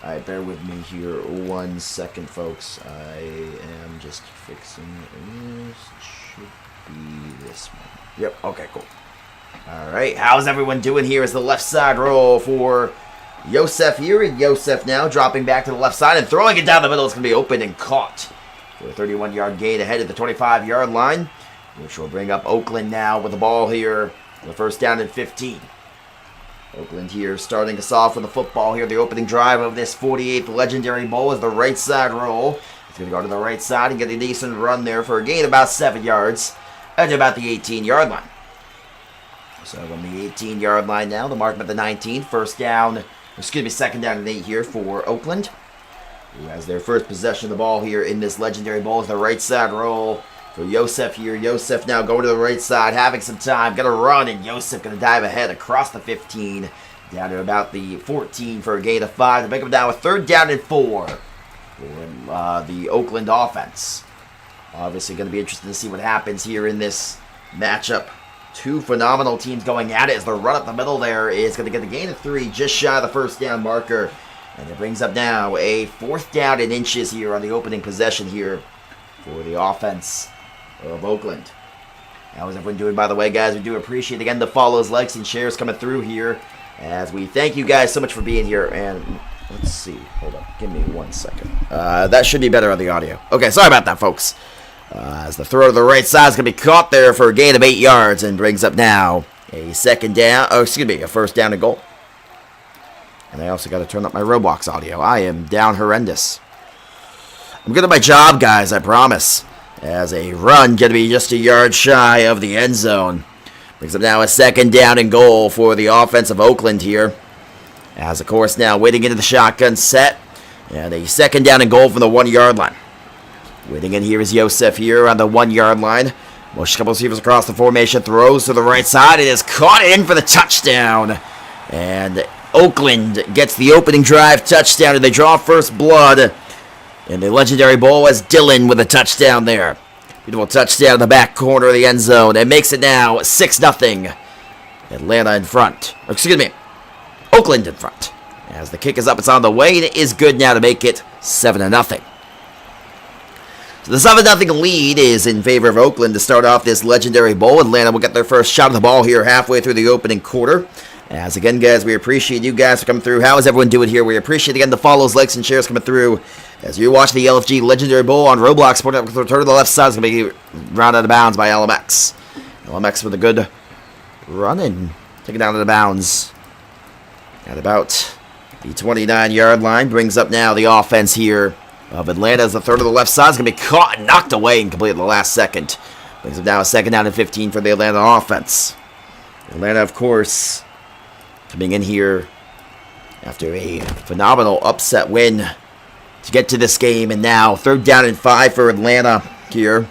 Alright, bear with me here 1 second, folks. I am just fixing this. Should be this one. Yep, okay, cool. Alright, how's everyone doing here as the left side roll for Yosef here. And Yosef now dropping back to the left side and throwing it down the middle. It's going to be open and caught for a 31-yard gain ahead of the 25-yard line, which will bring up Oakland now with the ball here. The first down and 15. Oakland here starting us off with the football here. The opening drive of this 48th Legendary Bowl is the right side roll. It's going to go to the right side and get a decent run there for a gain of about 7 yards at about the 18-yard line. So on the 18-yard line now, the mark at the 19th. Second down and 8 here for Oakland, who has their first possession of the ball here in this Legendary Bowl. Is the right side roll for Yosef here. Yosef now going to the right side, having some time, going to run, and Yosef going to dive ahead across the 15, down to about the 14 for a gain of 5. To make them down with 3rd down and 4 for the Oakland offense. Obviously going to be interesting to see what happens here in this matchup. Two phenomenal teams going at it as the run up the middle there is going to get the gain of 3, just shy of the first down marker. And it brings up now a 4th down and inches here on the opening possession here for the offense of Oakland. How is everyone doing, by the way, guys? We do appreciate, again, the follows, likes, and shares coming through here as we thank you guys so much for being here. And let's see. Hold up. Give me 1 second. That should be better on the audio. Okay, sorry about that, folks. As the throw to the right side is going to be caught there for a gain of 8 yards and brings up now a first down and goal. And I also got to turn up my Roblox audio. I am down horrendous. I'm good at my job, guys, I promise. As a run, going to be just a yard shy of the end zone. Brings up now a 2nd down and goal for the offense of Oakland here. As, of course, now waiting into the shotgun set. And a 2nd down and goal from the 1-yard line. Waiting in here is Yosef here on the 1-yard line. Motion a couple of receivers across the formation. Throws to the right side. It is caught in for the touchdown. And Oakland gets the opening drive touchdown. And they draw first blood in the Legendary Bowl as Dylan with a touchdown there. Beautiful touchdown in the back corner of the end zone. It makes it now 6-0. Atlanta in front. Oakland in front. As the kick is up, it's on the way. And it is good now to make it 7-0. So the 7-0 lead is in favor of Oakland to start off this Legendary Bowl. Atlanta will get their first shot of the ball here halfway through the opening quarter. As again, guys, we appreciate you guys for coming through. How is everyone doing here? We appreciate, again, the follows, likes, and shares coming through as you watch the LFG Legendary Bowl on Roblox. The return to the left side is going to be rounded out of bounds by LMX. LMX with a good run and taken down to the bounds at about the 29-yard line. Brings up now the offense here of Atlanta as the third to the left side is going to be caught and knocked away and completed the last second. Brings up now a 2nd down and 15 for the Atlanta offense. Atlanta, of course, coming in here after a phenomenal upset win to get to this game. And now 3rd down and 5 for Atlanta here.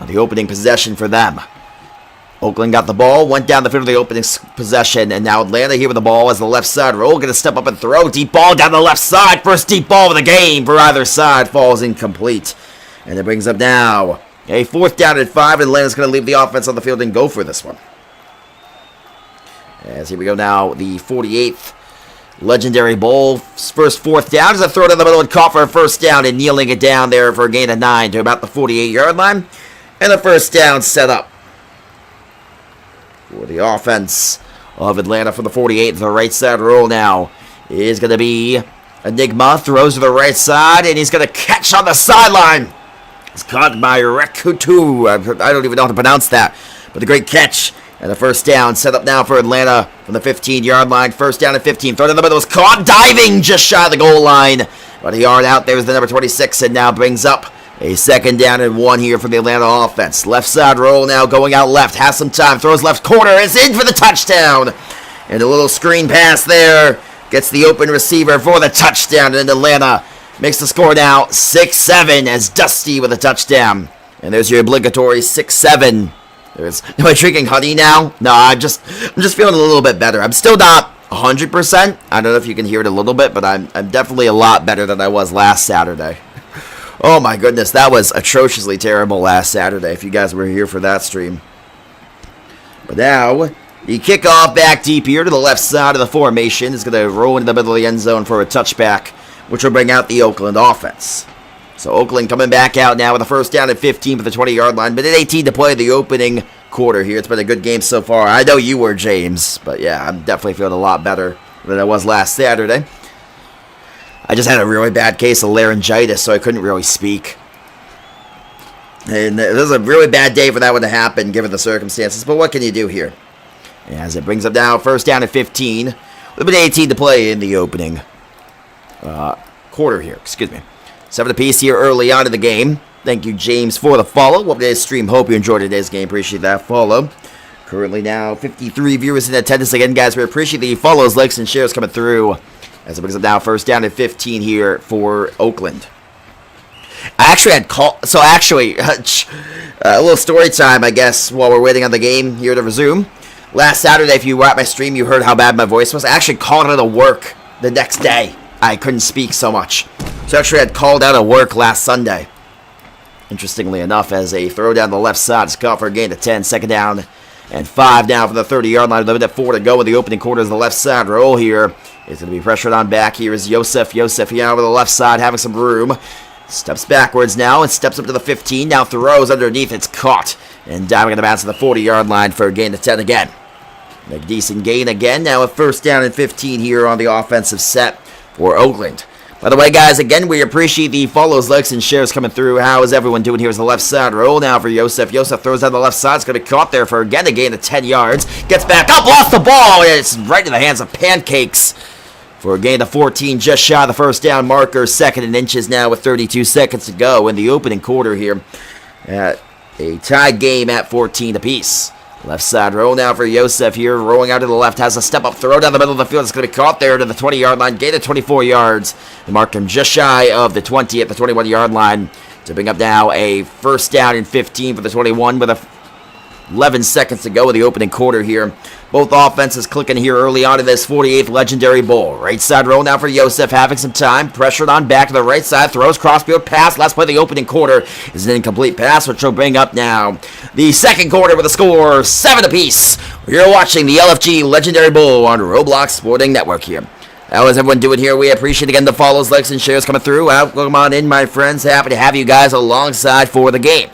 The opening possession for them. Oakland got the ball, went down the field of the opening possession, and now Atlanta here with the ball as the left side roll. Going to step up and throw. Deep ball down the left side. First deep ball of the game for either side. Falls incomplete. And it brings up now a 4th down and 5. And Atlanta's going to leave the offense on the field and go for this one. As here we go now, the 48th Legendary Bowl. First 4th down is a throw down the middle and caught for a first down and kneeling it down there for a gain of 9 to about the 48-yard line. And the first down set up for the offense of Atlanta for the 48th. The right side roll now is going to be Enigma. Throws to the right side, and he's going to catch on the sideline. It's caught by Rekutu. I don't even know how to pronounce that. But a great catch. And the first down set up now for Atlanta from the 15-yard line. First down at 15. Throw in the middle was caught diving just shy of the goal line. But a yard out there is the number 26, and now brings up a 2nd down and 1 here for the Atlanta offense. Left side roll now going out left. Has some time. Throws left corner. Is in for the touchdown. And a little screen pass there. Gets the open receiver for the touchdown. And Atlanta makes the score now 6-7 as Dusty with a touchdown. And there's your obligatory 6-7. Am I drinking honey now? No, I'm just feeling a little bit better. I'm still not 100%. I don't know if you can hear it a little bit, but I'm definitely a lot better than I was last Saturday. Oh my goodness, that was atrociously terrible last Saturday, if you guys were here for that stream. But now, The kickoff back deep here to the left side of the formation is going to roll into the middle of the end zone for a touchback, which will bring out the Oakland offense. So Oakland coming back out now with a first down at 15 for the 20-yard line. But at 18 to play the opening quarter here. It's been a good game so far. I know you were, James. But yeah, I'm definitely feeling a lot better than I was last Saturday. I just had a really bad case of laryngitis, so I couldn't really speak. And it was a really bad day for that one to happen, given the circumstances. But what can you do here? As it brings up now, first down at 15. With a bit 18 to play in the opening quarter here. Excuse me. 7 apiece here early on in the game. Thank you, James, for the follow. Welcome to today's stream. Hope you enjoyed today's game. Appreciate that follow. Currently now 53 viewers in attendance. Again, guys, we appreciate the follows, likes, and shares coming through. As it brings up now, first down at 15 here for Oakland. I actually had a little story time, I guess, while we're waiting on the game here to resume. Last Saturday, if you were at my stream, you heard how bad my voice was. I actually called out of work the next day. I couldn't speak so much. So actually, I had called out of work last Sunday. Interestingly enough, as a throw down the left side, it's caught for a gain of 10. Second down and 5 now for the 30-yard line. 11 at 4 to go in the opening quarter of the left side roll here. It's going to be pressured on back. Here is Yosef. Yosef here over the left side, having some room. Steps backwards now and steps up to the 15. Now throws underneath. It's caught. And diving in the bounce to the 40-yard line for a gain of 10 again. A decent gain again. Now a first down and 15 here on the offensive set for Oakland. By the way, guys, again, we appreciate the follows, likes, and shares coming through. How is everyone doing? Here's the left side roll now for Yosef. Yosef throws down the left side. It's going to be caught there for, again, a gain of 10 yards. Gets back up, lost the ball. It's right in the hands of Pancakes for a gain of 14, just shy of the first down marker. Second and inches now with 32 seconds to go in the opening quarter here. At a tied game at 14 apiece. Left side roll now for Yosef here. Rolling out to the left. Has a step-up throw down the middle of the field. It's going to be caught there to the 20-yard line. Gain of 24 yards. They marked him just shy of the 20 at the 21-yard line. To bring up now a first down and 15 for the 21 with 11 seconds to go in the opening quarter here. Both offenses clicking here early on in this 48th Legendary Bowl. Right side roll now for Yosef, having some time. Pressured on back to the right side. Throws crossfield pass. Last play of the opening quarter is an incomplete pass, which will bring up now the second quarter with a score 7 apiece. You're watching the LFG Legendary Bowl on Roblox Sporting Network here. How is everyone doing here? We appreciate, again, the follows, likes, and shares coming through. Welcome on in, my friends. Happy to have you guys alongside for the game.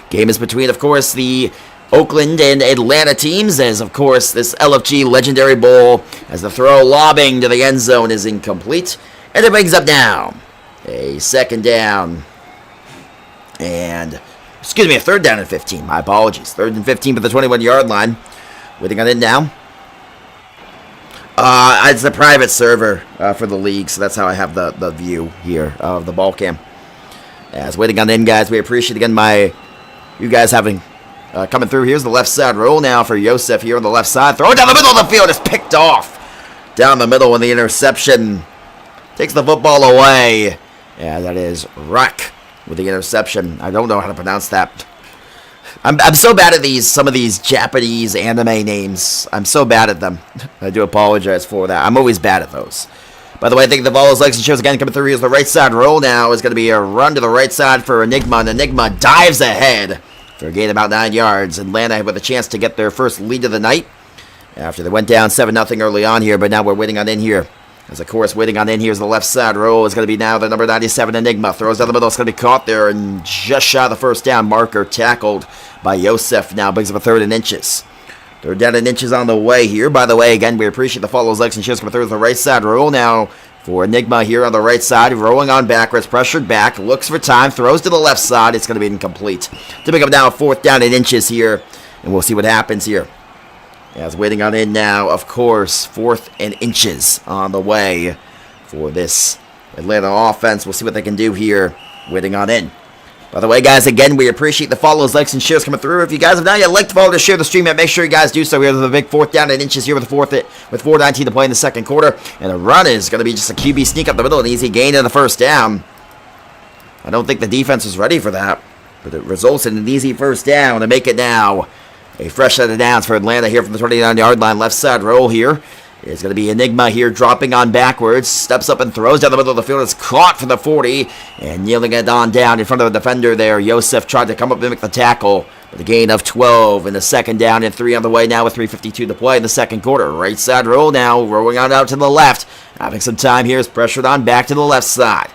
Game is between, of course, the Oakland and Atlanta teams, as of course this LFG Legendary Bowl, as the throw lobbing to the end zone is incomplete, and it brings up now a second down and a third down and 15. My apologies, 3rd and 15 for the 21-yard line. Waiting on it now. It's a private server for the league, so that's how I have the view here of the ball cam. As waiting on in, guys, we appreciate again you guys having. Coming through, here's the left side roll now for Yosef here on the left side. Throw it down the middle of the field. It's picked off. Down the middle when the interception takes the football away. Yeah, that is Ruck with the interception. I don't know how to pronounce that. I'm so bad at some of these Japanese anime names. I'm so bad at them. I do apologize for that. I'm always bad at those. By the way, I think the follows, likes, and shares again coming through. Here's the right side roll now. Is going to be a run to the right side for Enigma. And Enigma dives ahead for a gain about 9 yards. Atlanta with a chance to get their first lead of the night after they went down 7-0 early on here, but now we're waiting on in here. As of course, waiting on in here is the left side roll. Is going to be now the number 97 Enigma. Throws down the middle. It's going to be caught there and just shy of the first down marker. Tackled by Yosef. Now brings up a 3rd and inches. 3rd down and inches on the way here. By the way, again, we appreciate the follows, likes, and shares coming through the right side roll now for Enigma here on the right side. Rolling on backwards. Pressured back. Looks for time. Throws to the left side. It's going to be incomplete. To pick up now 4th down and inches here. And we'll see what happens here. As waiting on in now, of course, 4th and inches on the way for this Atlanta offense. We'll see what they can do here. Waiting on in. By the way, guys, again, we appreciate the follows, likes, and shares coming through. If you guys have not yet liked, follow, to share the stream, make sure you guys do so. We have the big 4th down and inches here with 4:19 to play in the second quarter. And the run is going to be just a QB sneak up the middle, an easy gain in the first down. I don't think the defense was ready for that, but it results in an easy first down to make it now a fresh set of downs for Atlanta here from the 29-yard line. Left side roll here. It's going to be Enigma here, dropping on backwards. Steps up and throws down the middle of the field. It's caught for the 40. And kneeling it on down in front of the defender there. Yosef tried to come up and make the tackle. But a gain of 12 in the second down and 3 on the way now with 3:52 to play in the second quarter. Right side roll now, rolling out to the left. Having some time here, is pressured on back to the left side.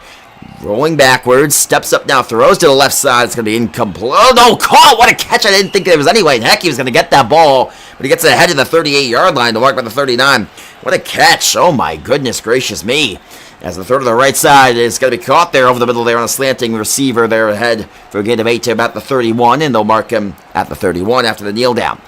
Rolling backwards, steps up now, throws to the left side. It's going to be incomplete. Oh, no, caught! What a catch! I didn't think there was anyway. Heck, he was going to get that ball, but he gets ahead of the 38-yard line to mark by the 39. What a catch! Oh, my goodness gracious me. As the throw to the right side is going to be caught there over the middle there on a slanting receiver there ahead for a gain of 8 to about the 31, and they'll mark him at the 31 after the kneel down.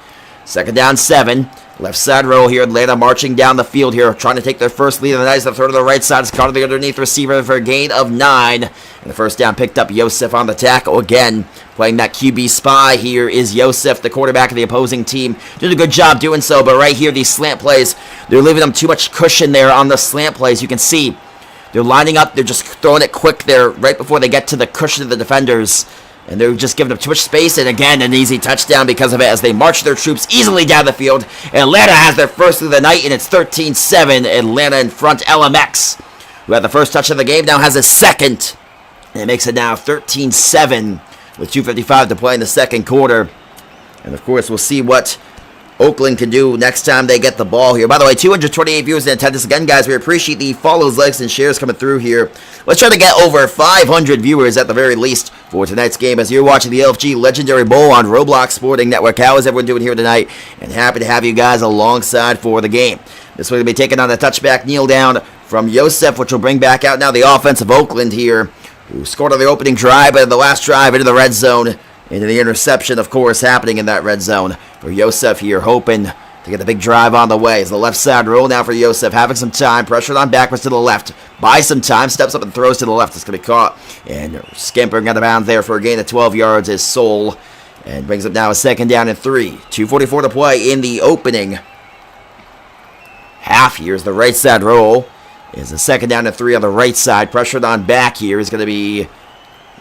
Second down, 7. Left side roll here. Atlanta marching down the field here, trying to take their first lead of the night. The throw to the right side is caught on the underneath receiver for a gain of 9. And the first down picked up. Yosef on the tackle again. Playing that QB spy here is Yosef, the quarterback of the opposing team. Doing a good job doing so, but right here, these slant plays, they're leaving them too much cushion there on the slant plays. You can see they're lining up. They're just throwing it quick there right before they get to the cushion of the defenders. And they're just giving up too much space, and again, an easy touchdown because of it as they march their troops easily down the field. Atlanta has their first of the night, and it's 13-7. Atlanta in front. LMX, who had the first touch of the game, now has a second. And it makes it now 13-7 with 2:55 to play in the second quarter. And, of course, we'll see what Oakland can do next time they get the ball here. By the way, 228 viewers in attendance. Again, guys, we appreciate the follows, likes, and shares coming through here. Let's try to get over 500 viewers at the very least for tonight's game as you're watching the LFG Legendary Bowl on Roblox Sporting Network. How is everyone doing here tonight? And happy to have you guys alongside for the game. This one will be taken on a touchback kneel down from Yosef, which will bring back out now the offense of Oakland here, who scored on the opening drive, but in the last drive into the red zone. Into the interception, of course, happening in that red zone for Yosef here, hoping to get the big drive on the way. As the left side roll now for Yosef, having some time, pressured on backwards to the left, buys some time, steps up and throws to the left. It's going to be caught, and scampering out of bounds there for a gain of 12 yards is Soul, and brings up now a second down and 3. 2:44 to play in the opening half. Here's the right side roll. Is a second down and 3 on the right side. Pressured on back here is going to be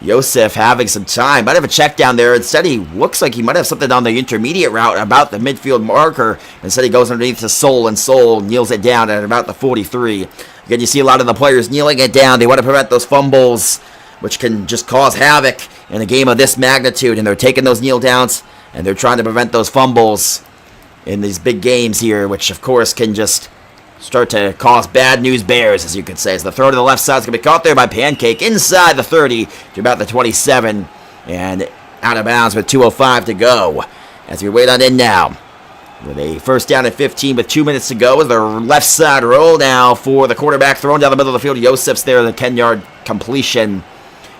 Yosef having some time. Might have a check down there. Instead, he looks like he might have something on the intermediate route about the midfield marker. Instead, he goes underneath to Soul, and Soul kneels it down at about the 43. Again, you see a lot of the players kneeling it down. They want to prevent those fumbles, which can just cause havoc in a game of this magnitude. And they're taking those kneel downs, and they're trying to prevent those fumbles in these big games here, which, of course, can just start to cause bad news bears, as you could say. So the throw to the left side is going to be caught there by Pancake inside the 30 to about the 27 and out of bounds with 2:05 to go. As we wait on in now with a first down and 15 with 2 minutes to go. With the left side roll now for the quarterback thrown down the middle of the field. Yosef's there, the 10-yard completion.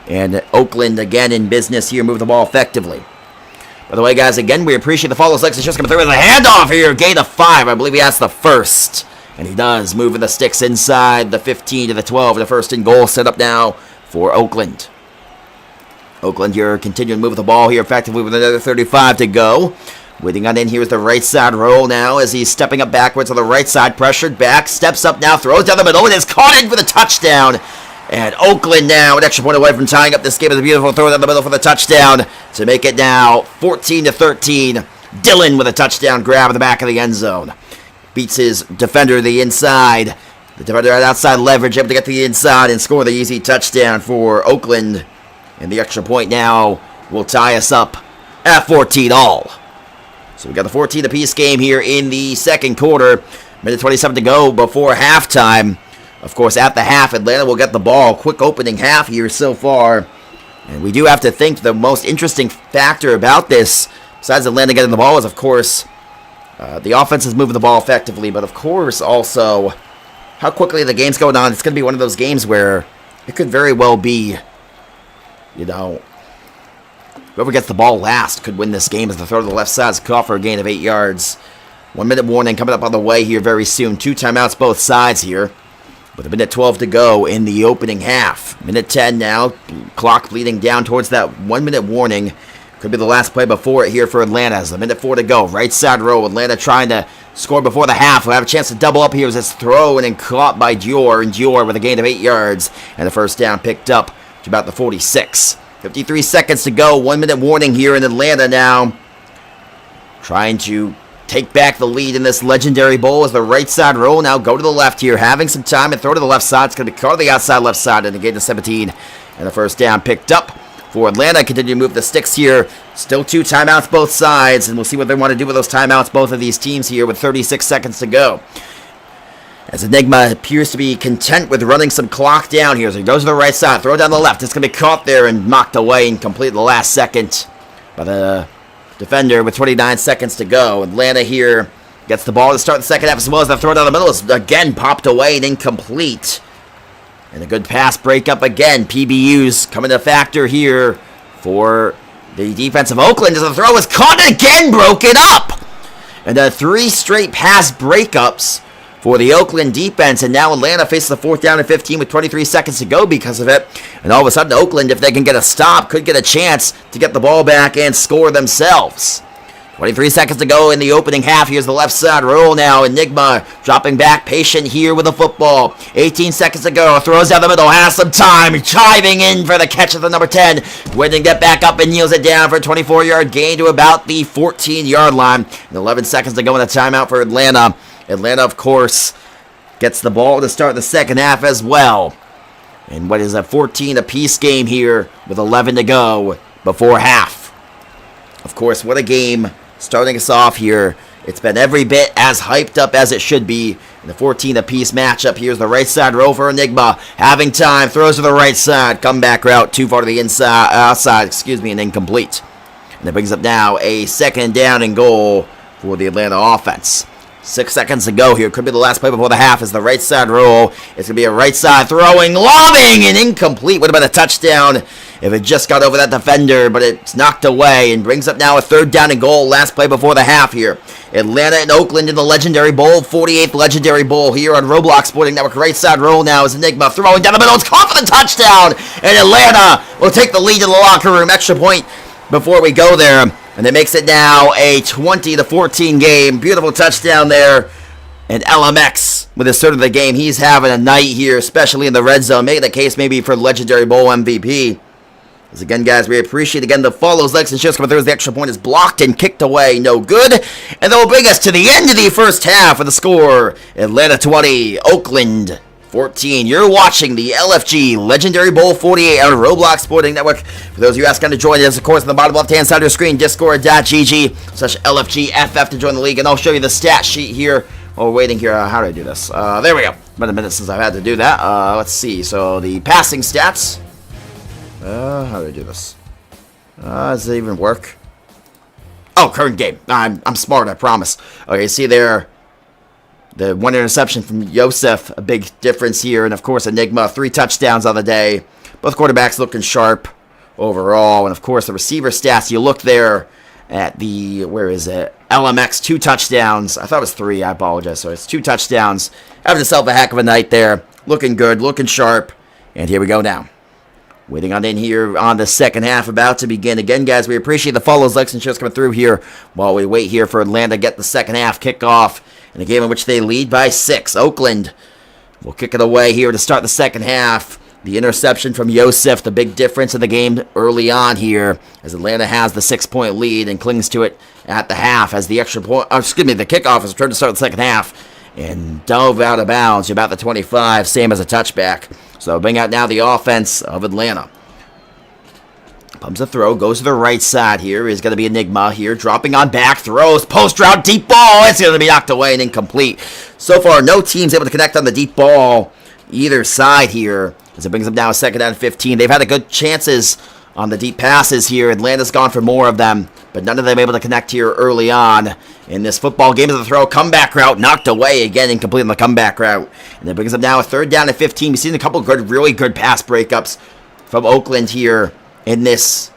And Oakland again in business here, move the ball effectively. By the way, guys, again, we appreciate the follows, likes, and shares coming through with a handoff here. Gain of 5. I believe he has the first. And he does, moving the sticks inside the 15 to the 12. The first and goal set up now for Oakland. Oakland here continuing to move the ball here effectively with another 35 to go. Waiting on in here is the right side roll now as he's stepping up backwards on the right side. Pressured back, steps up now, throws down the middle, and is caught in for the touchdown. And Oakland now an extra point away from tying up this game with a beautiful throw down the middle for the touchdown to make it now 14 to 13. Dillon with a touchdown grab in the back of the end zone. Beats his defender to the inside. The defender at outside leverage, able to get to the inside and score the easy touchdown for Oakland. And the extra point now will tie us up at 14 all. So we got the 14 apiece game here in the second quarter. Minute 27 to go before halftime. Of course, at the half, Atlanta will get the ball. Quick opening half here so far. And we do have to think the most interesting factor about this, besides Atlanta getting the ball, is, of course, the offense is moving the ball effectively, but of course also how quickly the game's going on. It's going to be one of those games where it could very well be, whoever gets the ball last could win this game as the throw to the left side is caught for a gain of 8 yards. 1 minute warning coming up on the way here very soon. 2 timeouts both sides here. With a minute 12 to go in the opening half. Minute 10 now. Clock bleeding down towards that 1 minute warning. Could be the last play before it here for Atlanta. As a minute 4 to go. Right side row. Atlanta trying to score before the half. We'll have a chance to double up here as this throw and then caught by Dior. And Dior with a gain of 8 yards. And the first down picked up to about the 46. 53 seconds to go. 1 minute warning here in Atlanta now. Trying to take back the lead in this Legendary Bowl as the right side roll. Now go to the left here, having some time and throw to the left side. It's going to be caught to the outside left side and a gain of 17. And the first down picked up for Atlanta. Continue to move the sticks here. Still 2 timeouts both sides, and we'll see what they want to do with those timeouts, both of these teams here with 36 seconds to go. As Enigma appears to be content with running some clock down here. So he goes to the right side, throw down the left. It's going to be caught there and mocked away and complete the last second by the defender with 29 seconds to go. Atlanta here gets the ball to start the second half as well as the throw down the middle is again popped away and incomplete. And a good pass breakup again. PBU's coming to factor here for the defense of Oakland as the throw is caught and again broken up. And 3 straight pass breakups for the Oakland defense, and now Atlanta faces a 4th down and 15 with 23 seconds to go because of it. And all of a sudden, Oakland, if they can get a stop, could get a chance to get the ball back and score themselves. 23 seconds to go in the opening half. Here's the left side roll now. Enigma dropping back, patient here with the football. 18 seconds to go. Throws down the middle, has some time. Chiving in for the catch of the number 10. Waiting to get back up and kneels it down for a 24-yard gain to about the 14-yard line. And 11 seconds to go in the timeout for Atlanta. Atlanta, of course, gets the ball to start the second half as well. And what is a 14 apiece game here with 11 to go before half. Of course, what a game starting us off here. It's been every bit as hyped up as it should be. In the 14 apiece matchup, here's the right side roll for Enigma. Having time, throws to the right side. Comeback route too far to the outside, and incomplete. And that brings up now a 2nd down and goal for the Atlanta offense. 6 seconds to go here. Could be the last play before the half. Is the right side roll. It's going to be a right side throwing, lobbing, and incomplete. Would have been a touchdown if it just got over that defender, but it's knocked away and brings up now a 3rd down and goal. Last play before the half here. Atlanta and Oakland in the Legendary Bowl. 48th Legendary Bowl here on Roblox Sporting Network. Right side roll now is Enigma throwing down the middle. It's caught for the touchdown, and Atlanta will take the lead in the locker room. Extra point before we go there. And it makes it now a 20-14 game. Beautiful touchdown there. And LMX with his 3rd of the game. He's having a night here, especially in the red zone. Making the case maybe for Legendary Bowl MVP. As again, guys, we appreciate again the follows, likes, and shares coming through as the extra point is blocked and kicked away. No good. And that will bring us to the end of the first half with the score. Atlanta 20, Oakland 14. You're watching the LFG Legendary Bowl 48 on Roblox Sporting Network. For those of you asking to join us, of course, on the bottom left-hand side of your screen, discord.gg/LFGFF to join the league. And I'll show you the stat sheet here. while we're waiting here. How do I do this? There we go. Been a minute since I've had to do that. Let's see. So the passing stats. How do I do this? Does it even work? Oh, current game. I'm smart, I promise. Okay, see there. The one interception from Yosef, a big difference here. And, of course, Enigma, 3 touchdowns on the day. Both quarterbacks looking sharp overall. And, of course, the receiver stats, you look there at the, where is it? LMX, 2 touchdowns. I thought it was 3. I apologize. So it's 2 touchdowns. Having himself a heck of a night there. Looking good, looking sharp. And here we go now. Waiting on in here on the second half, about to begin. Again, guys, we appreciate the follows, likes, and shares coming through here while we wait here for Atlanta to get the second half kickoff in a game in which they lead by 6. Oakland will kick it away here to start the second half. The interception from Yosef, the big difference in the game early on here, as Atlanta has the 6-point lead and clings to it at the half as the extra point, the kickoff is returned to start the second half and dove out of bounds about the 25, same as a touchback. So bring out now the offense of Atlanta. Pumps a throw, goes to the right side here. Is going to be Enigma here, dropping on back, throws, post route, deep ball. It's going to be knocked away and incomplete. So far, no team's able to connect on the deep ball either side here, as it brings them down a second down and 15. They've had a good chances on the deep passes here. Atlanta's gone for more of them, but none of them able to connect here early on in this football game. Of the throw, comeback route, knocked away again, incomplete on the comeback route. And that brings them now a third down and 15. We've seen a couple good, really good pass breakups from Oakland here in this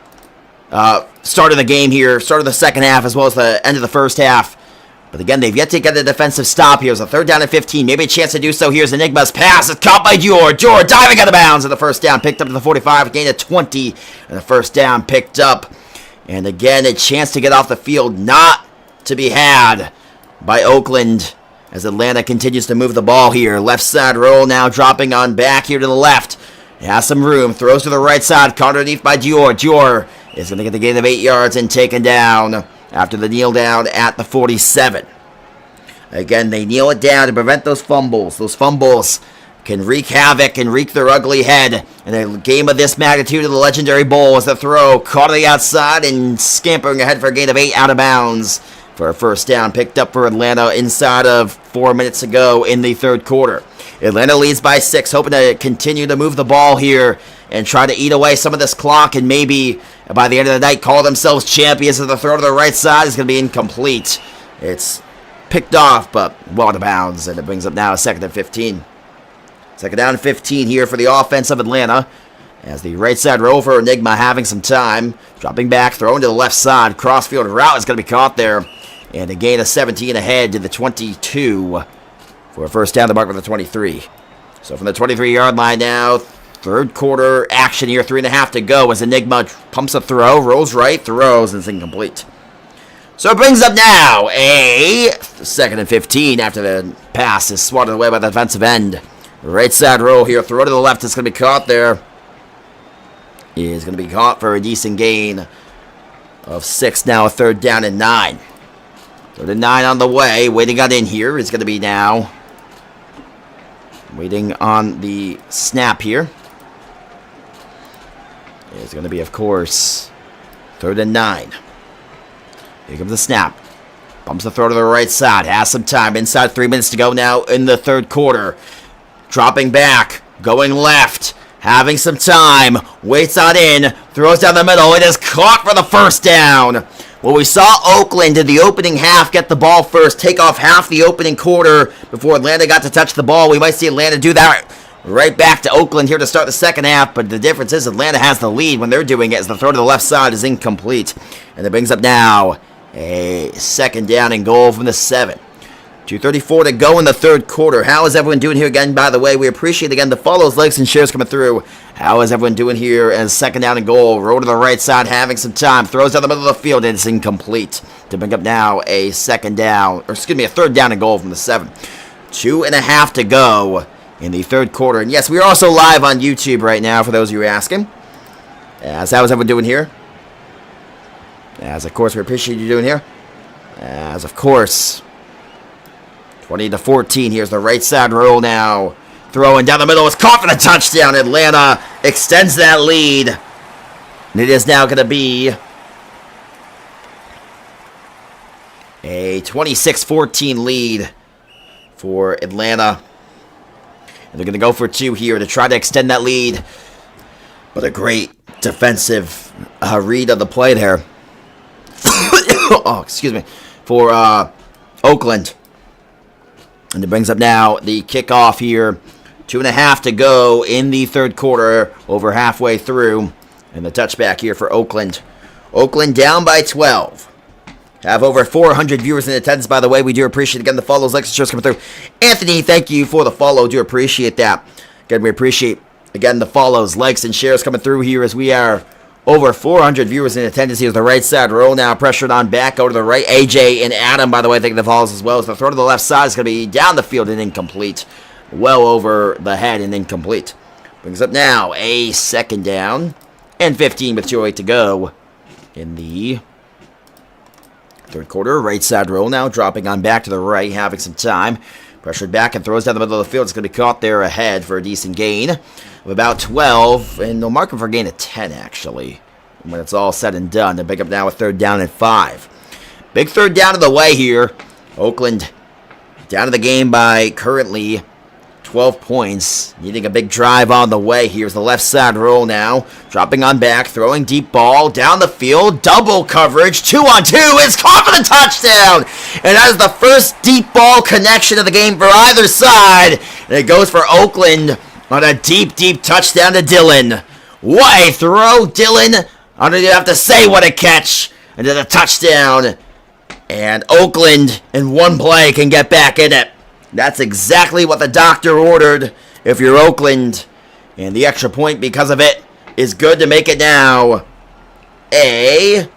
start of the game here, start of the second half, as well as the end of the first half. But again, they've yet to get a defensive stop here. It's a third down and 15. Maybe a chance to do so. Here's Enigma's pass. It's caught by Dior. Dior diving out of bounds at the first down. Picked up to the 45. Gain of 20. And the first down picked up. And again, a chance to get off the field not to be had by Oakland as Atlanta continues to move the ball here. Left side roll now dropping on back here to the left. He has some room. Throws to the right side. Caught underneath by Dior. Dior is going to get the gain of 8 yards and taken down after the kneel down at the 47. Again, they kneel it down to prevent those fumbles. Those fumbles can wreak havoc and wreak their ugly head in a game of this magnitude of the Legendary Bowl as the throw caught on the outside and scampering ahead for a gain of 8 out of bounds for a first down picked up for Atlanta inside of 4 minutes ago in the third quarter. Atlanta leads by 6, hoping to continue to move the ball here and try to eat away some of this clock and maybe by the end of the night call themselves champions. As the throw to the right side is going to be incomplete. It's picked off, but well out of bounds, and it brings up now a 2nd and 15. 2nd down and 15 here for the offense of Atlanta. As the right side rover, Enigma having some time. Dropping back, throwing to the left side. Crossfield route is going to be caught there. And a gain of 17 ahead to the 22 for a first down, the mark with the 23. So from the 23-yard line now, third quarter action here, 3.5 to go as Enigma pumps a throw, rolls right, throws, and it's incomplete. So it brings up now a 2nd and 15 after the pass is swatted away by the defensive end. Right side roll here, throw to the left, it's going to be caught there. Is going to be caught for a decent gain of 6 now, a 3rd down and 9. 3rd and 9 on the way, waiting on in here is going to be now. Waiting on the snap here. Is going to be, of course, 3rd and 9. Here comes the snap. Bumps the throw to the right side. Has some time. Inside 3 minutes to go now in the third quarter. Dropping back. Going left. Having some time. Waits on in. Throws down the middle. It is caught for the first down. Well, we saw Oakland in the opening half get the ball first. Take off half the opening quarter before Atlanta got to touch the ball. We might see Atlanta do that right back to Oakland here to start the second half. But the difference is Atlanta has the lead when they're doing it as the throw to the left side is incomplete. And it brings up now a 2nd down and goal from the 7. 2:34 to go in the third quarter. How is everyone doing here again? By the way, we appreciate again the follows, likes, and shares coming through. How is everyone doing here as 2nd down and goal? Roll to the right side, having some time. Throws down the middle of the field, and it's incomplete. To bring up now a 2nd down, or excuse me, a 3rd down and goal from the 7. 2.5 to go in the third quarter. And yes, we are also live on YouTube right now for those of you asking. As how is everyone doing here? As of course we appreciate you doing here. As of course 20-14. Here's the right side roll now. Throwing down the middle. It's caught for the touchdown. Atlanta extends that lead. And it is now going to be a 26-14 lead for Atlanta. And they're going to go for 2 here to try to extend that lead. But a great defensive read of the play there. Oh, excuse me. For Oakland. And it brings up now the kickoff here. 2.5 to go in the third quarter. Over halfway through. And the touchback here for Oakland. Oakland down by 12. Have over 400 viewers in attendance, by the way. We do appreciate, again, the follows, likes, and shares coming through. Anthony, thank you for the follow. Do appreciate that. Again, we appreciate, again, the follows, likes, and shares coming through here as we are over 400 viewers in attendance. Here's the right side roll now. Pressured on back. Go to the right. AJ and Adam, by the way, taking the follows as well. So the throw to the left side is going to be down the field and incomplete. Well over the head and incomplete. Brings up now a 2nd down and 15 with 2:08 to go in the third quarter. Right side roll now. Dropping on back to the right. Having some time. Pressured back and throws down the middle of the field. It's going to be caught there ahead for a decent gain of about 12. And they'll mark him for a gain of 10, actually, when it's all said and done. They pick up now a 3rd down and 5. Big 3rd down of the way here. Oakland down to the game by currently 12 points. Needing a big drive on the way. Here's the left side roll now. Dropping on back. Throwing deep ball down the field. Double coverage. 2-on-2. It's caught for the touchdown. And that is the first deep ball connection of the game for either side. And it goes for Oakland on a deep, deep touchdown to Dillon. What a throw, Dillon. I don't even have to say what a catch. And then a touchdown. And Oakland in one play can get back in it. That's exactly what the doctor ordered if you're Oakland. And the extra point because of it is good to make it now and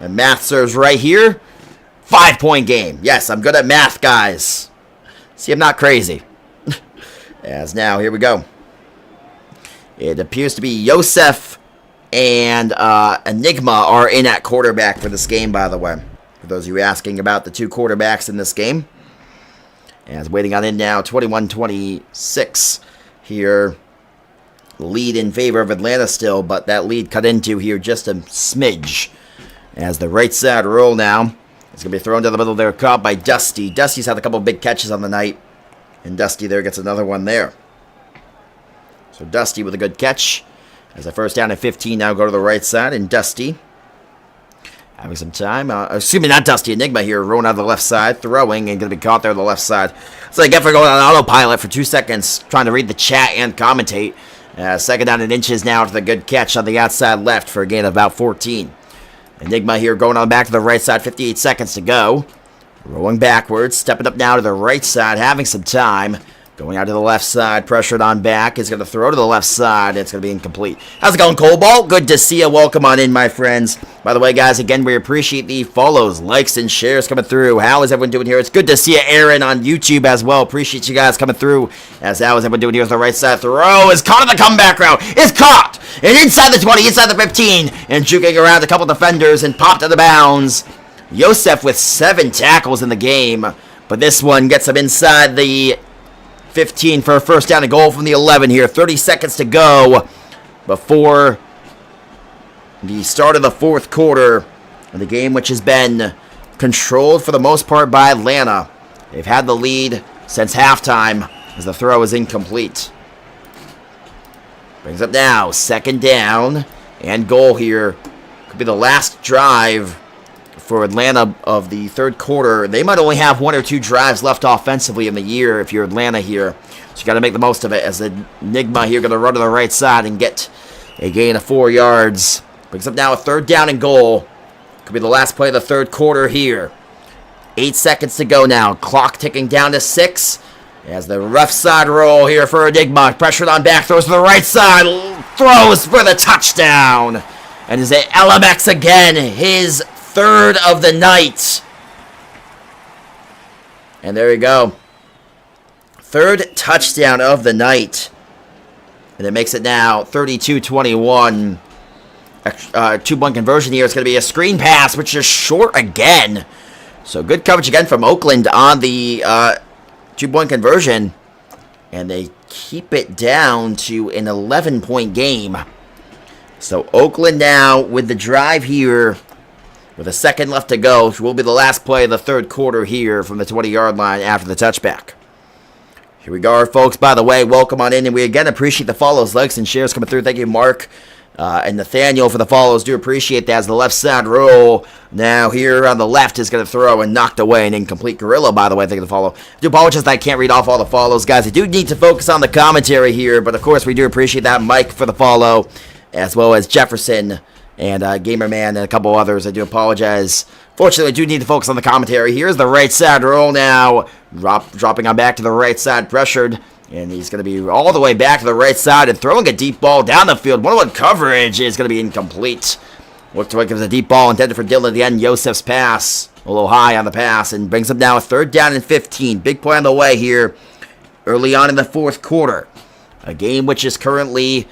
math serves right here. 5-point game. Yes, I'm good at math, guys. See, I'm not crazy. As now, here we go. It appears to be Yosef and Enigma are in at quarterback for this game, by the way. For those of you asking about the two quarterbacks in this game. As waiting on in now, 21-26 here. Lead in favor of Atlanta still, but that lead cut into here just a smidge. As the right side roll now. It's going to be thrown to the middle there, caught by Dusty. Dusty's had a couple of big catches on the night. And Dusty there gets another one there. So Dusty with a good catch. As a first down at 15 now go to the right side. And Dusty having some time. Assuming not Dusty, Enigma here rolling out of the left side. Throwing and going to be caught there on the left side. So I get for going on autopilot for 2 seconds. Trying to read the chat and commentate. Second down and inches now to the good catch on the outside left for a gain of about 14. Enigma here going on back to the right side. 58 seconds to go. Rolling backwards. Stepping up now to the right side. Having some time. Going out to the left side, pressured on back, is going to throw to the left side. It's going to be incomplete. How's it going, Cobalt? Good to see you. Welcome on in, my friends. By the way, guys, again, we appreciate the follows, likes, and shares coming through. How is everyone doing here? It's good to see you, Aaron, on YouTube as well. Appreciate you guys coming through. How is everyone doing here on the right side? Throw is caught on the comeback route. It's caught! And inside the 20, inside the 15, and juking around a couple defenders and popped out of bounds. Yosef with 7 tackles in the game, but this one gets him inside the 15 for a first down and goal from the 11 here. 30 seconds to go before the start of the fourth quarter of the game, which has been controlled for the most part by Atlanta. They've had the lead since halftime as the throw is incomplete. Brings up now, second down and goal here. Could be the last drive for Atlanta of the third quarter. They might only have 1 or 2 drives left offensively in the year if you're Atlanta here. So you got to make the most of it as Enigma here going to run to the right side and get a gain of 4 yards. Brings up now a third down and goal. Could be the last play of the third quarter here. 8 seconds to go now. Clock ticking down to 6. As the left side roll here for Enigma. Pressured on back. Throws to the right side. Throws for the touchdown. And is it LMX again? His third of the night. And there you go. Third touchdown of the night. And it makes it now 32-21. 2-point conversion here. It's going to be a screen pass, which is short again. So good coverage again from Oakland on the 2-point conversion. And they keep it down to an 11-point game. So Oakland now with the drive here. With a second left to go, which will be the last play of the third quarter here from the 20-yard line after the touchback. Here we go, folks. By the way, welcome on in, and we again appreciate the follows, likes, and shares coming through. Thank you, Mark and Nathaniel, for the follows. Do appreciate that as the left side roll. Now here on the left is going to throw and knocked away an incomplete. Gorilla, by the way, thank you for the follow. I do apologize that I can't read off all the follows, guys. I do need to focus on the commentary here, but of course we do appreciate that. Mike for the follow, as well as Jefferson and Gamerman and a couple others. I do apologize. Fortunately, I do need to focus on the commentary. Here's the right side roll now. Dropping on back to the right side, pressured. And he's going to be all the way back to the right side and throwing a deep ball down the field. 1-on-1 coverage is going to be incomplete. Looks like it was a deep ball intended for Dylan at the end. Yosef's pass, a little high on the pass, and brings him down a third down and 15. Big play on the way here early on in the fourth quarter. A game which is currently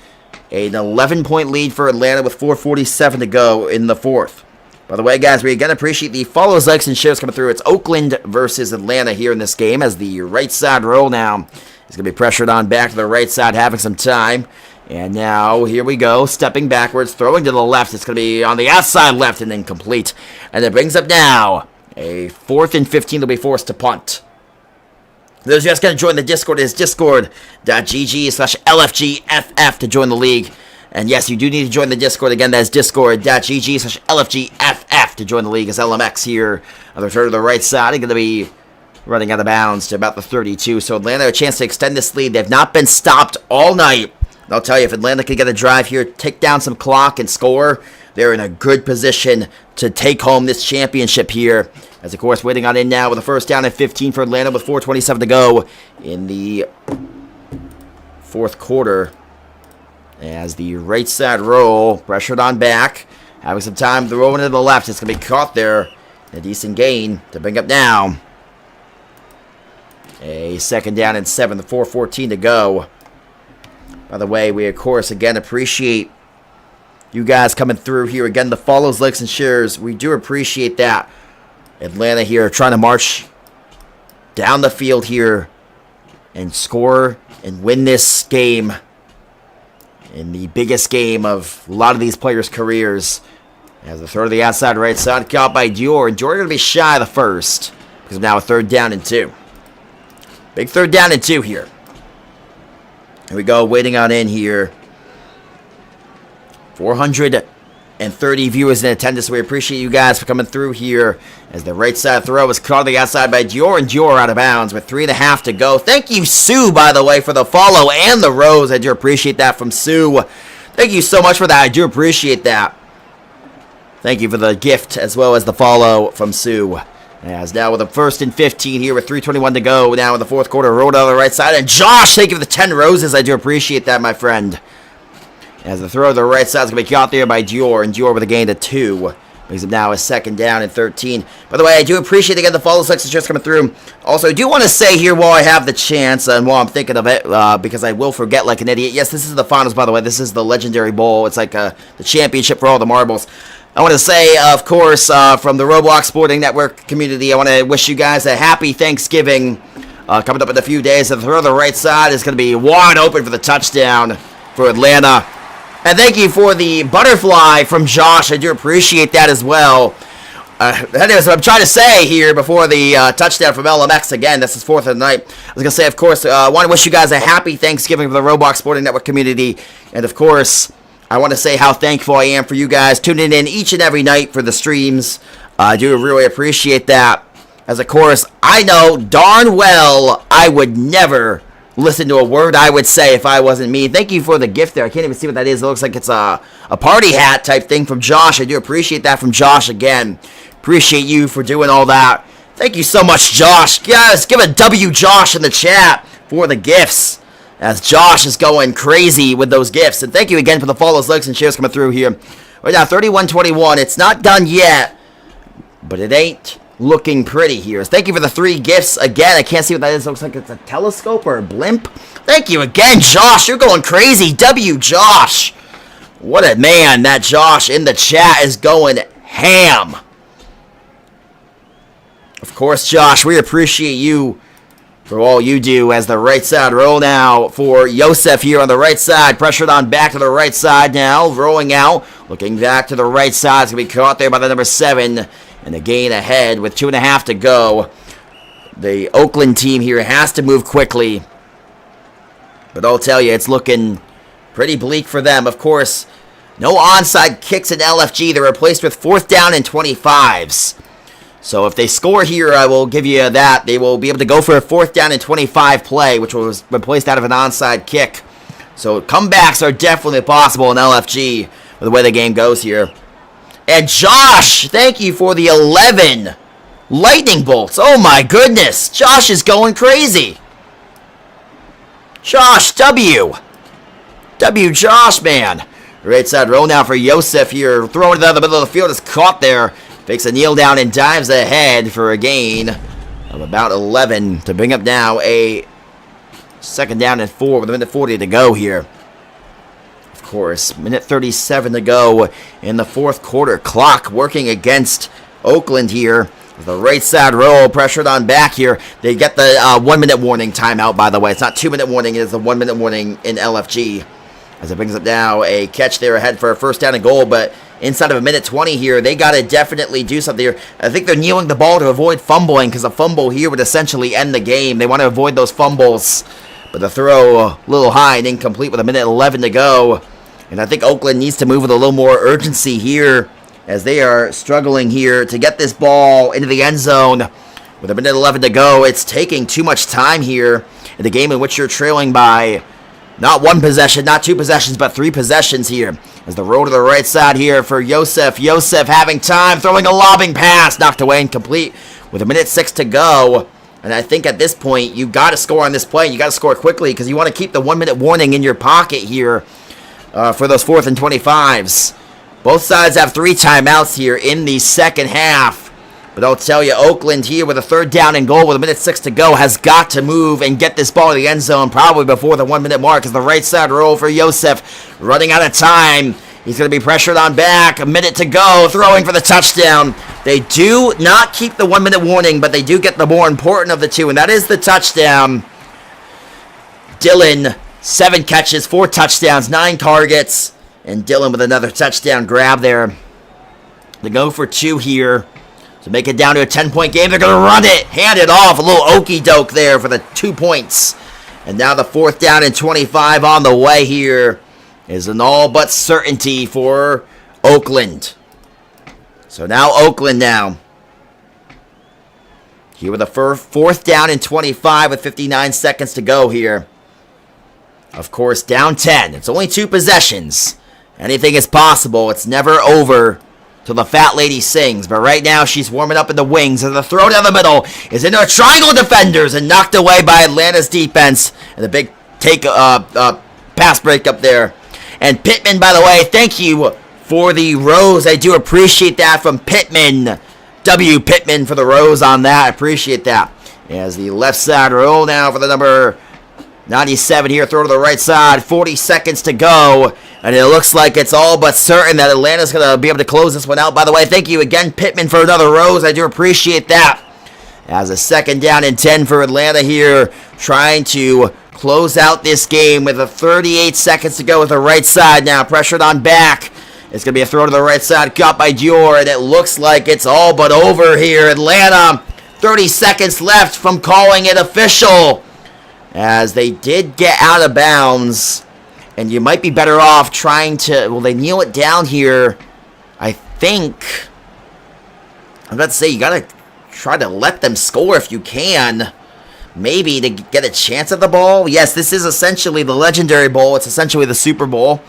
an 11-point lead for Atlanta with 4:47 to go in the fourth. By the way, guys, we again appreciate the follows, likes, and shares coming through. It's Oakland versus Atlanta here in this game as the right side roll now is going to be pressured on back to the right side, having some time. And now, here we go, stepping backwards, throwing to the left. It's going to be on the outside left and incomplete. And it brings up now a 4th and 15. They'll be forced to punt. Those of you guys going to join the Discord, is discord.gg/LFGFF to join the league. And yes, you do need to join the Discord. Again, that's discord.gg/LFGFF to join the league. As LMX here on the return to the right side, going to be running out of bounds to about the 32. So Atlanta a chance to extend this lead. They've not been stopped all night. And I'll tell you, if Atlanta can get a drive here, take down some clock and score, they're in a good position to take home this championship here. As, of course, waiting on in now with a first down at 15 for Atlanta with 4:27 to go in the fourth quarter. As the right side roll, pressured on back, having some time throwing to the left. It's going to be caught there. A decent gain to bring up now. A second down and 7, 4:14 to go. By the way, we, of course, again appreciate you guys coming through here. Again, the follows, likes, and shares. We do appreciate that. Atlanta here trying to march down the field here and score and win this game in the biggest game of a lot of these players' careers. As the throw to the outside right side, caught by Dior. And Dior going to be shy of the first because now a 3rd down and 2. Big 3rd down and 2 here. Here we go, waiting on in here. 430 viewers in attendance. We appreciate you guys for coming through here as the right side throw is caught on the outside by Dior, and Dior out of bounds with 3.5 to go. Thank you, Sue, by the way, for the follow and the rose. I do appreciate that from Sue. Thank you so much for that. I do appreciate that. Thank you for the gift as well as the follow from Sue. As now with a 1st and 15 here with 3:21 to go. Now in the 4th quarter, rolled on the right side. And Josh, thank you for the 10 roses. I do appreciate that, my friend. As the throw to the right side is going to be caught there by Dior. And Dior with a gain of 2. Brings him now a 2nd down and 13. By the way, I do appreciate again the follow section just coming through. Also, I do want to say here while I have the chance and while I'm thinking of it, because I will forget like an idiot. Yes, this is the finals, by the way. This is the Legendary Bowl. It's like the championship for all the marbles. I want to say, of course, from the Roblox Sporting Network community, I want to wish you guys a happy Thanksgiving. Coming up in a few days, the throw to the right side is going to be wide open for the touchdown for Atlanta. And thank you for the butterfly from Josh. I do appreciate that as well. That is what I'm trying to say here before the touchdown from LMX. Again, this is 4th of the night. I was going to say, of course, I want to wish you guys a happy Thanksgiving for the Roblox Sporting Network community. And, of course, I want to say how thankful I am for you guys tuning in each and every night for the streams. I do really appreciate that. As of course, I know darn well I would never listen to a word I would say if I wasn't me. Thank you for the gift there. I can't even see what that is. It looks like it's a party hat type thing from Josh. I do appreciate that from Josh again. Appreciate you for doing all that. Thank you so much, Josh. Guys, give a W Josh in the chat for the gifts. As Josh is going crazy with those gifts. And thank you again for the follows, likes, and shares coming through here. Right now, 31-21. It's not done yet, but it ain't looking pretty here. Thank you for the 3 gifts. Again, I can't see what that is. It looks like it's a telescope or a blimp. Thank you again, Josh. You're going crazy. W Josh. What a man. That Josh in the chat is going ham. Of course, Josh, we appreciate you for all you do as the right side roll now for Yosef here on the right side. Pressured on back to the right side now. Rolling out. Looking back to the right side. It's going to be caught there by the number 7. And a gain ahead with 2.5 to go. The Oakland team here has to move quickly. But I'll tell you, it's looking pretty bleak for them. Of course, no onside kicks in LFG. They're replaced with 4th down and 25s. So if they score here, I will give you that. They will be able to go for a 4th down and 25 play, which was replaced out of an onside kick. So comebacks are definitely possible in LFG with the way the game goes here. And Josh, thank you for the 11 lightning bolts. Oh my goodness. Josh is going crazy. Josh, W Josh, man. Right side roll now for Yosef here. Throwing it down the middle of the field. Is caught there. Takes a kneel down and dives ahead for a gain of about 11 to bring up now a 2nd down and 4 with a minute 40 to go here. Of course, minute 37 to go in the 4th quarter. Clock working against Oakland here. The right side roll pressured on back here. They get the 1-minute warning timeout, by the way. It's not 2-minute warning. It is the 1-minute warning in LFG. As it brings up now a catch there ahead for a 1st down and goal, but inside of a minute 20 here, they got to definitely do something here. I think they're kneeling the ball to avoid fumbling because a fumble here would essentially end the game. They want to avoid those fumbles, but the throw a little high and incomplete with a minute 11 to go. And I think Oakland needs to move with a little more urgency here as they are struggling here to get this ball into the end zone. With a minute 11 to go, it's taking too much time here in the game in which you're trailing by not 1 possession, not 2 possessions, but 3 possessions here. As the roll to the right side here for Yosef. Yosef having time, throwing a lobbing pass. Knocked away, incomplete with a minute 6 to go. And I think at this point, you got to score on this play. You got to score quickly because you want to keep the 1-minute warning in your pocket here for those 4th and 25s. Both sides have 3 timeouts here in the second half. But I'll tell you, Oakland here with a 3rd down and goal with a minute 6 to go has got to move and get this ball to the end zone probably before the 1-minute mark as the right side roll for Yosef running out of time. He's going to be pressured on back. A minute to go. Throwing for the touchdown. They do not keep the 1 minute warning, but they do get the more important of the two, and that is the touchdown. Dillon, 7 catches, 4 touchdowns, 9 targets. And Dillon with another touchdown grab there. They go for 2 here to make it down to a 10-point game. They're going to run it. Hand it off. A little okey-doke there for the 2 points. And now the 4th down and 25 on the way here is an all but certainty for Oakland. So now Oakland now. Here with the 4th down and 25 with 59 seconds to go here. Of course, down 10. It's only 2 possessions. Anything is possible. It's never over till the fat lady sings. But right now, she's warming up in the wings. And the throw down the middle is into a triangle of defenders and knocked away by Atlanta's defense. And the big pass break up there. And Pittman, by the way, thank you for the rose. I do appreciate that from Pittman. W. Pittman for the rose on that. I appreciate that. As the left side roll now for the number 97 here. Throw to the right side. 40 seconds to go. And it looks like it's all but certain that Atlanta's going to be able to close this one out. By the way, thank you again, Pittman, for another rose. I do appreciate that. As a 2nd down and 10 for Atlanta here. Trying to close out this game with 38 seconds to go with the right side now. Pressured on back. It's going to be a throw to the right side. Caught by Dior. And it looks like it's all but over here. Atlanta, 30 seconds left from calling it official. As they did get out of bounds. And you might be better off trying to... Well, they kneel it down here. I think... I'm about to say, you got to try to let them score if you can. Maybe to get a chance at the ball. Yes, this is essentially the Legendary Bowl. It's essentially the Super Bowl.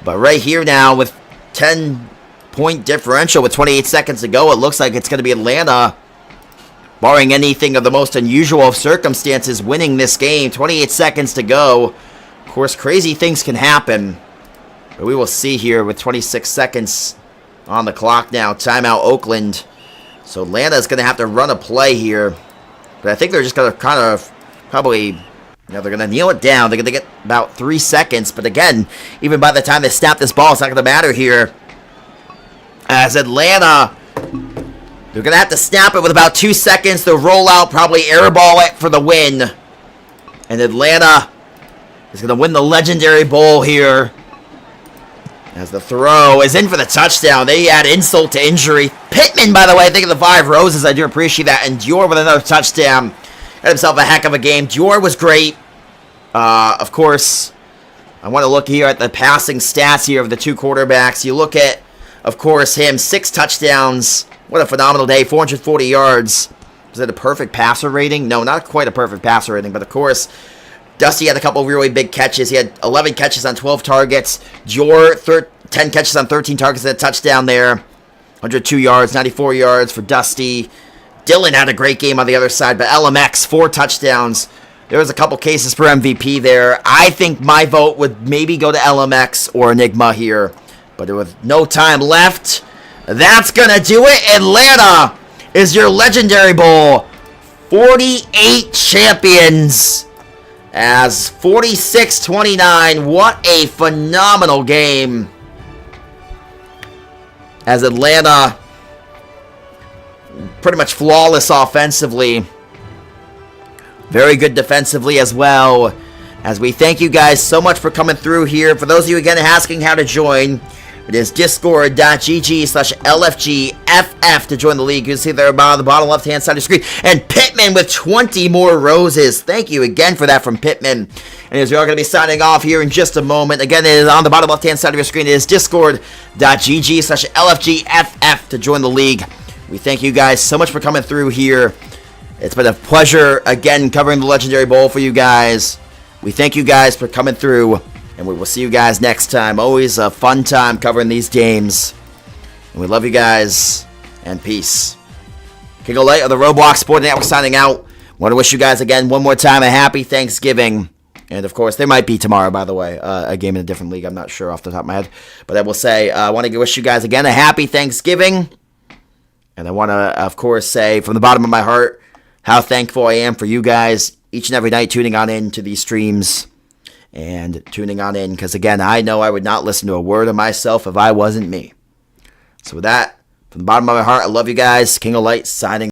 But right here now with 10-point differential with 28 seconds to go, it looks like it's going to be Atlanta, barring anything of the most unusual of circumstances, winning this game. 28 seconds to go. Of course, crazy things can happen. But we will see here with 26 seconds on the clock now. Timeout Oakland. So Atlanta is going to have to run a play here. But I think they're just going to kind of probably... they're going to kneel it down. They're going to get about 3 seconds. But again, even by the time they snap this ball, it's not going to matter here. As Atlanta, they're going to have to snap it with about 2 seconds. They'll roll out, probably airball it for the win. And Atlanta is going to win the Legendary Bowl here. As the throw is in for the touchdown. They add insult to injury. Pittman, by the way, I think of the 5 roses. I do appreciate that. And Dior with another touchdown. Had himself a heck of a game. Dior was great. Of course, I want to look here at the passing stats here of the 2 quarterbacks. You look at, of course, him. 6 touchdowns. What a phenomenal day. 440 yards. Was it a perfect passer rating? No, not quite a perfect passer rating. But, of course, Dusty had a couple of really big catches. He had 11 catches on 12 targets. Dior, 10 catches on 13 targets and a touchdown there. 102 yards, 94 yards for Dusty. Dillon had a great game on the other side, but LMX, 4 touchdowns. There was a couple cases for MVP there. I think my vote would maybe go to LMX or Enigma here. But with no time left, that's going to do it. Atlanta is your Legendary Bowl 48 champions. As 46-29, what a phenomenal game. As Atlanta, pretty much flawless offensively. Very good defensively as well. As we thank you guys so much for coming through here. For those of you again asking how to join, it is discord.gg/LFGFF to join the league. You can see there on the bottom left-hand side of the screen. And Pittman with 20 more roses. Thank you again for that from Pittman. And as we are going to be signing off here in just a moment. Again, it is on the bottom left-hand side of your screen. It is discord.gg/LFGFF to join the league. We thank you guys so much for coming through here. It's been a pleasure, again, covering the Legendary Bowl for you guys. We thank you guys for coming through. And we will see you guys next time. Always a fun time covering these games. And we love you guys. And peace. King Olay of the Roblox Sport Network signing out. Want to wish you guys again one more time a happy Thanksgiving. And of course, there might be tomorrow, by the way, a game in a different league. I'm not sure off the top of my head. But I will say, I want to wish you guys again a happy Thanksgiving. And I want to, of course, say from the bottom of my heart how thankful I am for you guys each and every night tuning on in to these streams. and tuning on in, because, again, I know I would not listen to a word of myself if I wasn't me. So with that, from the bottom of my heart, I love you guys. King of Light signing